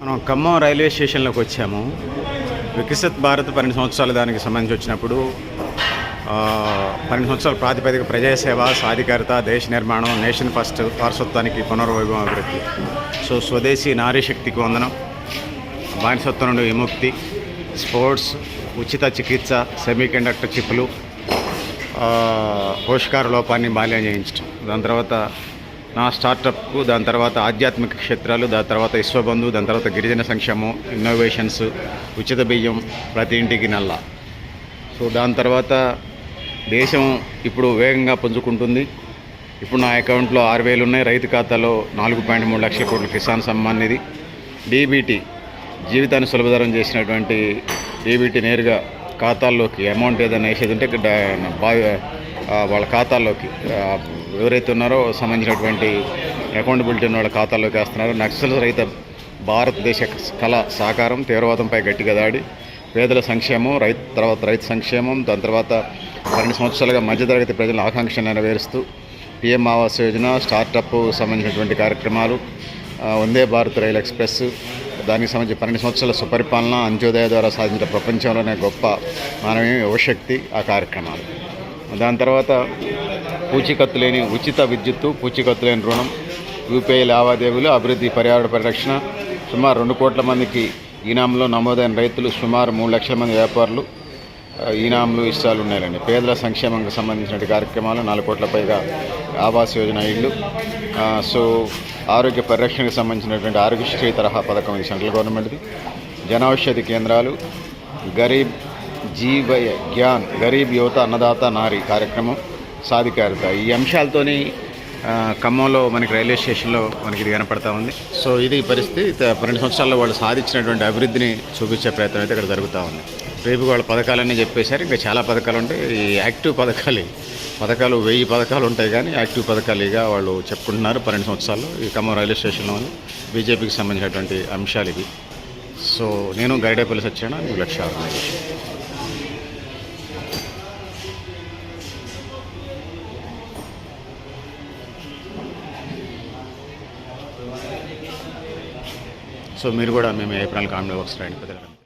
మనం ఖమ్మం రైల్వే స్టేషన్లోకి వచ్చాము. వికసిత్ భారత్ 12 సంవత్సరాల దానికి సంబంధించి వచ్చినప్పుడు 12 సంవత్సరాల ప్రాతిపదిక ప్రజాసేవ, సాధికారత, దేశ నిర్మాణం, నేషన్ ఫస్ట్, వారసత్వానికి పునర్వైభవం, అభివృద్ధి. సో స్వదేశీ నారీ శక్తికి వందనం, బానిసత్వం నుండి విముక్తి, స్పోర్ట్స్, ఉచిత చికిత్స, సెమీకండక్టర్ చిప్పులు, పోషకాహార లోపాన్ని బాల్యం చేయించడం, దాని తర్వాత నా స్టార్టప్కు, దాని తర్వాత ఆధ్యాత్మిక క్షేత్రాలు, దాని తర్వాత విశ్వబంధు, దాని తర్వాత గిరిజన సంక్షేమం, ఇన్నోవేషన్స్, ఉచిత బియ్యం, ప్రతి ఇంటికి నల్ల. సో దాని తర్వాత దేశం ఇప్పుడు వేగంగా పుంజుకుంటుంది. ఇప్పుడు నా అకౌంట్లో 6,000 ఉన్నాయి. రైతు ఖాతాలో 4.3 లక్షల కోట్ల కిసాన్ సమ్మాన్ నిధి. డీబీటీ జీవితాన్ని సులభతరం చేసినటువంటి డీబీటీ నేరుగా ఖాతాల్లోకి అమౌంట్ ఏదైనా వేసేది ఉంటే వాళ్ళ ఖాతాల్లోకి ఎవరైతే ఉన్నారో సంబంధించినటువంటి అకౌంటబిలిటీ ఉన్న వాళ్ళ ఖాతాల్లోకి వేస్తున్నారు. నక్సల్ రహిత భారతదేశ కళ సాకారం, తీవ్రవాదంపై గట్టిగా దాడి, పేదల సంక్షేమం, రైతు సంక్షేమం, దాని తర్వాత 12 సంవత్సరాలుగా మధ్యతరగతి ప్రజల ఆకాంక్షలు నెరవేరుస్తూ పీఎం ఆవాస్ యోజన, స్టార్టప్ సంబంధించినటువంటి కార్యక్రమాలు, వందే భారత్ రైల్ ఎక్స్ప్రెస్, దానికి సంబంధించి 12 సంవత్సరాల సుపరిపాలన, అంత్యోదయ ద్వారా సాధించిన ప్రపంచంలోనే గొప్ప మానవీయ యువశక్తి ఆ కార్యక్రమాలు. దాని తర్వాత పూచీకత్తు లేని ఉచిత విద్యుత్తు, పూచీకత్తు లేని రుణం, యూపీఐ లావాదేవీలు, అభివృద్ధి, పర్యావరణ పరిరక్షణ, సుమారు 2 కోట్ల మందికి ఈనాంలో నమోదైన రైతులు, సుమారు 3 లక్షల మంది వ్యాపారులు ఈనాంలు ఇష్టాలు ఉన్నాయండి. పేదల సంక్షేమంకి సంబంధించిన కార్యక్రమాలు, 4 కోట్ల పైగా ఆవాస్ యోజన ఇళ్ళు. సో ఆరోగ్య పరిరక్షణకు సంబంధించినటువంటి ఆరోగ్యశ్రీ తరహా పథకం ఇది సెంట్రల్ గవర్నమెంట్ది. జనౌషధి కేంద్రాలు, గరీబ్ జీవయ జ్ఞాన్, గరీబ్ యువత, అన్నదాత, నారీ కార్యక్రమం, సాధికారత. ఈ అంశాలతోని ఖమ్మంలో మనకి రైల్వే స్టేషన్లో మనకి ఇది కనపడతా ఉంది. సో ఇది పరిస్థితి. 12 సంవత్సరాల్లో వాళ్ళు సాధించినటువంటి అభివృద్ధిని చూపించే ప్రయత్నం అయితే ఇక్కడ జరుగుతూ ఉంది. రేపు వాళ్ళ పథకాలన్నీ చెప్పేశారు. ఇంకా చాలా పథకాలు ఉంటాయి. ఈ యాక్టివ్ పథకాలు 1000 పథకాలు ఉంటాయి, కానీ యాక్టివ్ పథకాలుగా వాళ్ళు చెప్పుకుంటున్నారు 12 సంవత్సరాల్లో ఈ ఖమ్మం రైల్వే స్టేషన్లో బీజేపీకి సంబంధించినటువంటి అంశాలు ఇవి. సో నేను గరిడేపల్లి సత్యనారాయణ, లక్ష్య ఆర్గనైజేషన్. సో మీరు కూడా మేము అభిప్రాయాలు కామెంట్ బాక్స్ రాయండి.